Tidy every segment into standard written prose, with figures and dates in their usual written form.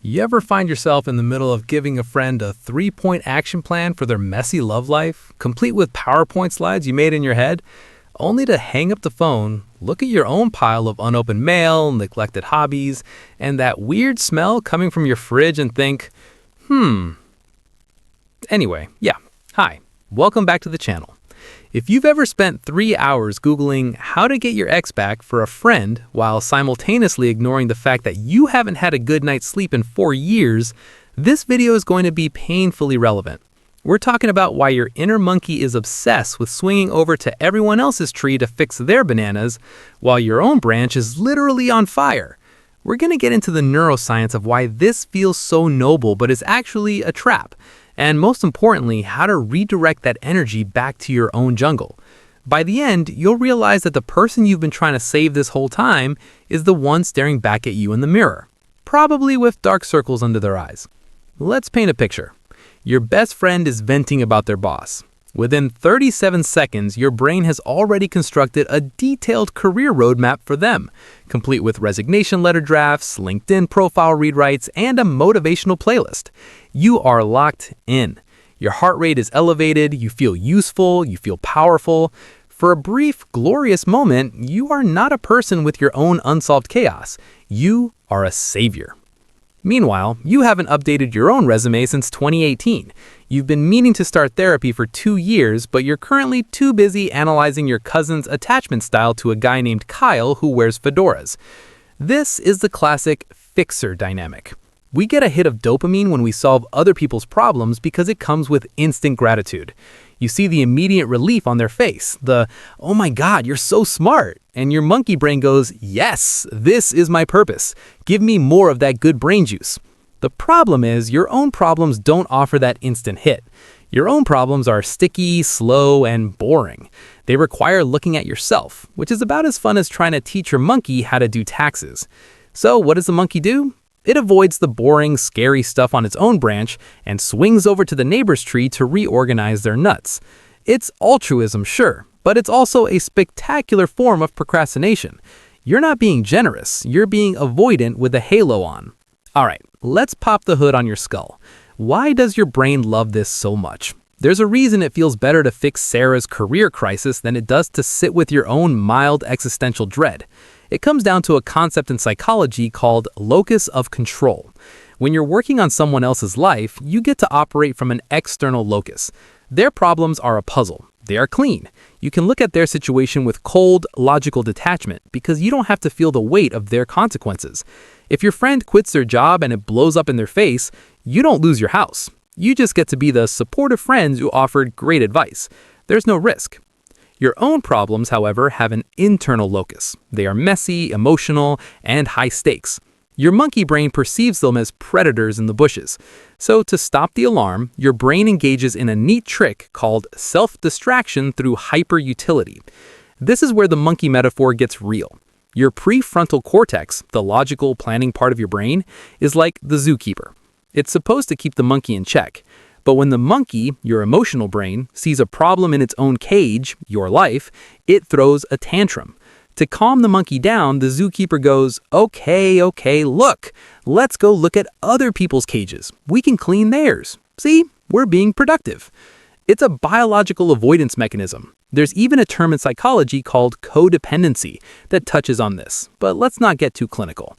You ever find yourself in the middle of giving a friend a 3-point action plan for their messy love life, complete with PowerPoint slides you made in your head, only to hang up the phone, look at your own pile of unopened mail, neglected hobbies, and that weird smell coming from your fridge and think, Anyway, hi, welcome back to the channel. If you've ever spent 3 hours Googling how to get your ex back for a friend while simultaneously ignoring the fact that you haven't had a good night's sleep in 4 years, this video is going to be painfully relevant. We're talking about why your inner monkey is obsessed with swinging over to everyone else's tree to fix their bananas, while your own branch is literally on fire. We're going to get into the neuroscience of why this feels so noble but is actually a trap. And most importantly, how to redirect that energy back to your own jungle. By the end, you'll realize that the person you've been trying to save this whole time is the one staring back at you in the mirror, probably with dark circles under their eyes. Let's paint a picture. Your best friend is venting about their boss. Within 37 seconds, your brain has already constructed a detailed career roadmap for them, complete with resignation letter drafts, LinkedIn profile rewrites, and a motivational playlist. You are locked in. Your heart rate is elevated, you feel useful, you feel powerful. For a brief, glorious moment, you are not a person with your own unsolved chaos. You are a savior. Meanwhile, you haven't updated your own resume since 2018. You've been meaning to start therapy for 2 years, but you're currently too busy analyzing your cousin's attachment style to a guy named Kyle who wears fedoras. This is the classic fixer dynamic. We get a hit of dopamine when we solve other people's problems because it comes with instant gratitude. You see the immediate relief on their face, oh my God, you're so smart. And your monkey brain goes, yes, this is my purpose. Give me more of that good brain juice. The problem is your own problems don't offer that instant hit. Your own problems are sticky, slow, and boring. They require looking at yourself, which is about as fun as trying to teach your monkey how to do taxes. So what does the monkey do? It avoids the boring, scary stuff on its own branch and swings over to the neighbor's tree to reorganize their nuts. It's altruism, sure, but it's also a spectacular form of procrastination. You're not being generous, you're being avoidant with a halo on. All right, let's pop the hood on your skull. Why does your brain love this so much? There's a reason it feels better to fix Sarah's career crisis than it does to sit with your own mild existential dread. It comes down to a concept in psychology called locus of control. When you're working on someone else's life, you get to operate from an external locus. Their problems are a puzzle. They are clean. You can look at their situation with cold, logical detachment because you don't have to feel the weight of their consequences. If your friend quits their job and it blows up in their face, you don't lose your house. You just get to be the supportive friends who offered great advice. There's no risk. Your own problems, however, have an internal locus. They are messy, emotional, and high stakes. Your monkey brain perceives them as predators in the bushes. So to stop the alarm, your brain engages in a neat trick called self-distraction through hyper-utility. This is where the monkey metaphor gets real. Your prefrontal cortex, the logical planning part of your brain, is like the zookeeper. It's supposed to keep the monkey in check. But when the monkey, your emotional brain, sees a problem in its own cage, your life, it throws a tantrum. To calm the monkey down, the zookeeper goes, okay, look, let's go look at other people's cages. We can clean theirs. See, we're being productive. It's a biological avoidance mechanism. There's even a term in psychology called codependency that touches on this, but let's not get too clinical.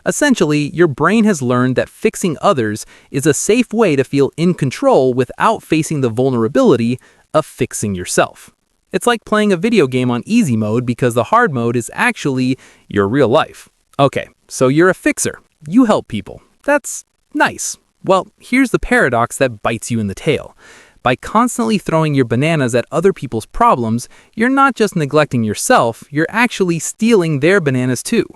Essentially, your brain has learned that fixing others is a safe way to feel in control without facing the vulnerability of fixing yourself. It's like playing a video game on easy mode because the hard mode is actually your real life. Okay, so you're a fixer. You help people. That's nice. Well, here's the paradox that bites you in the tail. By constantly throwing your bananas at other people's problems, you're not just neglecting yourself, you're actually stealing their bananas too.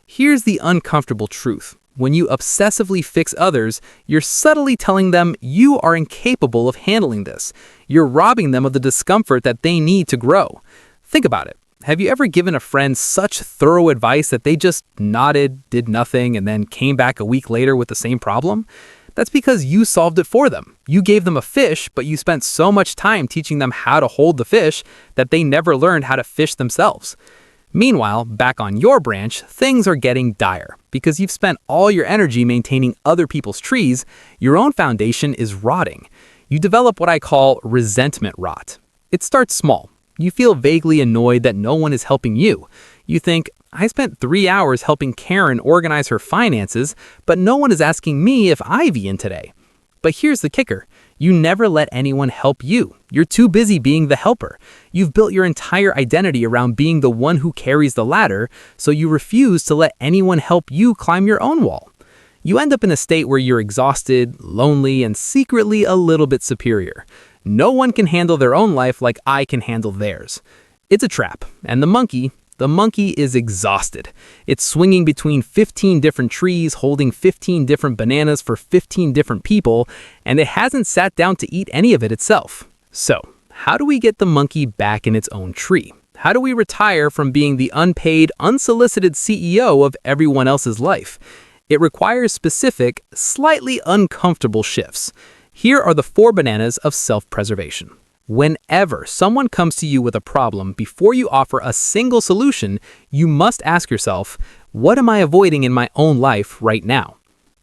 Here's the uncomfortable truth. When you obsessively fix others, you're subtly telling them you are incapable of handling this. You're robbing them of the discomfort that they need to grow. Think about it. Have you ever given a friend such thorough advice that they just nodded, did nothing, and then came back a week later with the same problem? That's because you solved it for them. You gave them a fish, but you spent so much time teaching them how to hold the fish that they never learned how to fish themselves. Meanwhile, back on your branch, things are getting dire. Because you've spent all your energy maintaining other people's trees, your own foundation is rotting. You develop what I call resentment rot. It starts small. You feel vaguely annoyed that no one is helping you. You think, I spent 3 hours helping Karen organize her finances, but no one is asking me if I've eaten today. But here's the kicker. You never let anyone help you. You're too busy being the helper. You've built your entire identity around being the one who carries the ladder, so you refuse to let anyone help you climb your own wall. You end up in a state where you're exhausted, lonely, and secretly a little bit superior. No one can handle their own life like I can handle theirs. It's a trap, and the monkey is exhausted. It's swinging between 15 different trees, holding 15 different bananas for 15 different people, and it hasn't sat down to eat any of it itself. So, how do we get the monkey back in its own tree? How do we retire from being the unpaid, unsolicited CEO of everyone else's life? It requires specific, slightly uncomfortable shifts. Here are the 4 bananas of self-preservation. Whenever someone comes to you with a problem, before you offer a single solution, you must ask yourself, what am I avoiding in my own life right now?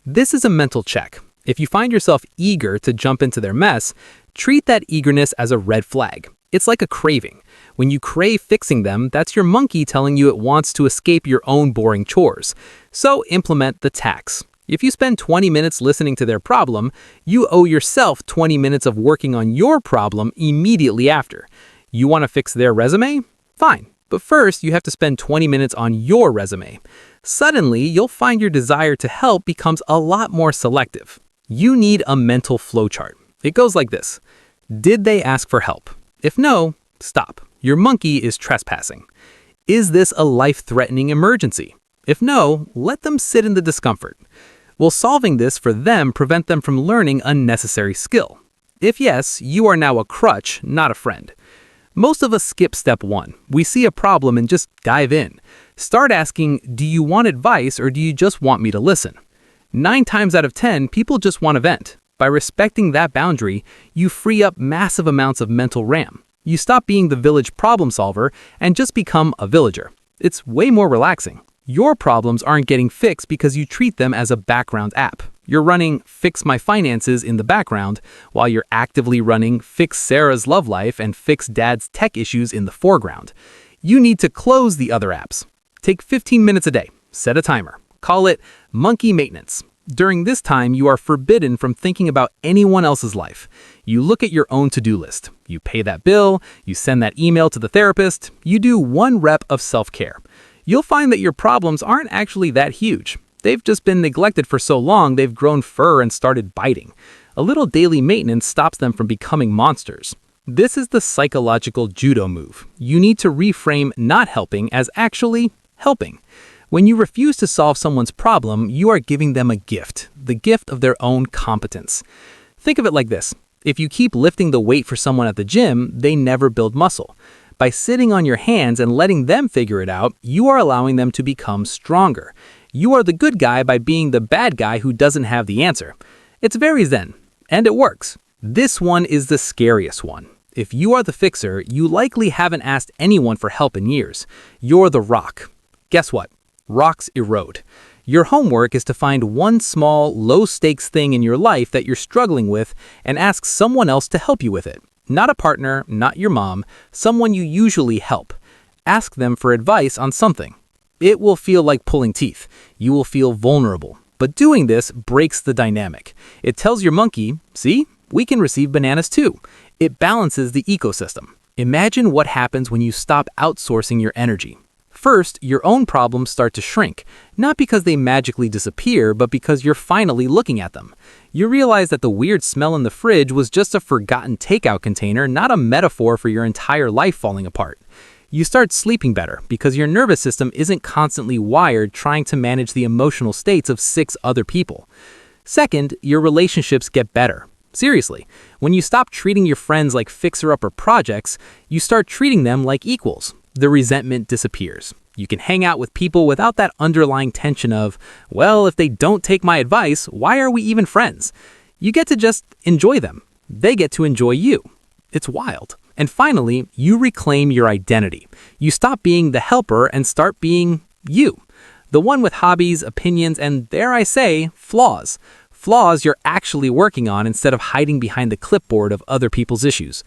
This is a mental check. If you find yourself eager to jump into their mess, treat that eagerness as a red flag. It's like a craving. When you crave fixing them, that's your monkey telling you it wants to escape your own boring chores. So implement the tax. If you spend 20 minutes listening to their problem, you owe yourself 20 minutes of working on your problem immediately after. You want to fix their resume? Fine. But first, you have to spend 20 minutes on your resume. Suddenly, you'll find your desire to help becomes a lot more selective. You need a mental flowchart. It goes like this. Did they ask for help? If no, stop. Your monkey is trespassing. Is this a life-threatening emergency? If no, let them sit in the discomfort. Will solving this for them prevent them from learning a necessary skill? If yes, you are now a crutch, not a friend. Most of us skip step 1. We see a problem and just dive in. Start asking, do you want advice or do you just want me to listen? 9 times out of 10, people just want to vent. By respecting that boundary, you free up massive amounts of mental RAM. You stop being the village problem solver and just become a villager. It's way more relaxing. Your problems aren't getting fixed because you treat them as a background app. You're running Fix My Finances in the background while you're actively running Fix Sarah's Love Life and Fix Dad's Tech Issues in the foreground. You need to close the other apps. Take 15 minutes a day. Set a timer. Call it monkey maintenance. During this time, you are forbidden from thinking about anyone else's life. You look at your own to-do list. You pay that bill. You send that email to the therapist. You do 1 rep of self-care. You'll find that your problems aren't actually that huge. They've just been neglected for so long they've grown fur and started biting. A little daily maintenance stops them from becoming monsters. This is the psychological judo move. You need to reframe not helping as actually helping. When you refuse to solve someone's problem, you are giving them a gift, the gift of their own competence. Think of it like this. If you keep lifting the weight for someone at the gym, they never build muscle. By sitting on your hands and letting them figure it out, you are allowing them to become stronger. You are the good guy by being the bad guy who doesn't have the answer. It's very zen, and it works. This one is the scariest one. If you are the fixer, you likely haven't asked anyone for help in years. You're the rock. Guess what? Rocks erode. Your homework is to find one small, low-stakes thing in your life that you're struggling with and ask someone else to help you with it. Not a partner, not your mom, someone you usually help. Ask them for advice on something. It will feel like pulling teeth. You will feel vulnerable. But doing this breaks the dynamic. It tells your monkey, see, we can receive bananas too. It balances the ecosystem. Imagine what happens when you stop outsourcing your energy. First, your own problems start to shrink, not because they magically disappear, but because you're finally looking at them. You realize that the weird smell in the fridge was just a forgotten takeout container, not a metaphor for your entire life falling apart. You start sleeping better because your nervous system isn't constantly wired trying to manage the emotional states of 6 other people. Second, your relationships get better. Seriously, when you stop treating your friends like fixer-upper projects, you start treating them like equals. The resentment disappears. You can hang out with people without that underlying tension of, well, if they don't take my advice, why are we even friends? You get to just enjoy them. They get to enjoy you. It's wild. And finally, you reclaim your identity. You stop being the helper and start being you. The one with hobbies, opinions, and dare I say, flaws. Flaws you're actually working on instead of hiding behind the clipboard of other people's issues.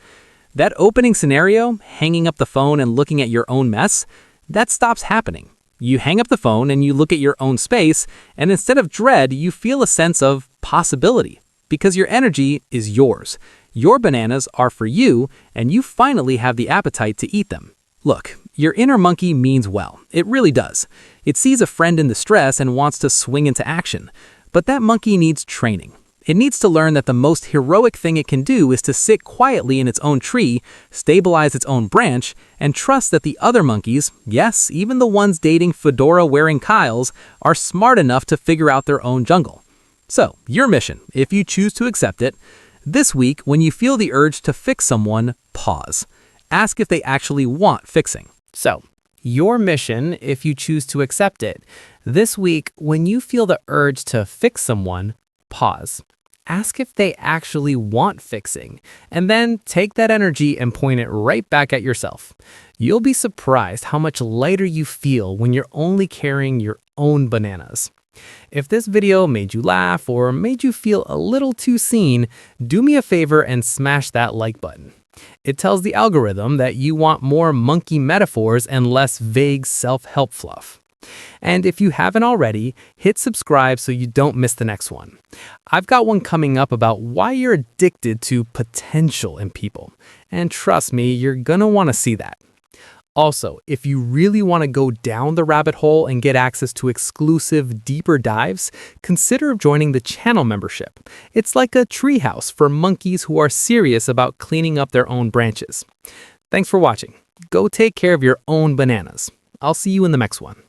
That opening scenario, hanging up the phone and looking at your own mess, that stops happening. You hang up the phone and you look at your own space, and instead of dread, you feel a sense of possibility. Because your energy is yours. Your bananas are for you, and you finally have the appetite to eat them. Look, your inner monkey means well. It really does. It sees a friend in distress and wants to swing into action. But that monkey needs training. It needs to learn that the most heroic thing it can do is to sit quietly in its own tree, stabilize its own branch, and trust that the other monkeys, yes, even the ones dating fedora-wearing Kyles, are smart enough to figure out their own jungle. So, your mission, if you choose to accept it, this week, when you feel the urge to fix someone, pause. Ask if they actually want fixing. So, your mission, if you choose to accept it, this week, when you feel the urge to fix someone, pause. Ask if they actually want fixing, and then take that energy and point it right back at yourself. You'll be surprised how much lighter you feel when you're only carrying your own bananas. If this video made you laugh or made you feel a little too seen, do me a favor and smash that like button. It tells the algorithm that you want more monkey metaphors and less vague self-help fluff. And if you haven't already, hit subscribe so you don't miss the next one. I've got one coming up about why you're addicted to potential in people. And trust me, you're gonna want to see that. Also, if you really want to go down the rabbit hole and get access to exclusive, deeper dives, consider joining the channel membership. It's like a treehouse for monkeys who are serious about cleaning up their own branches. Thanks for watching. Go take care of your own bananas. I'll see you in the next one.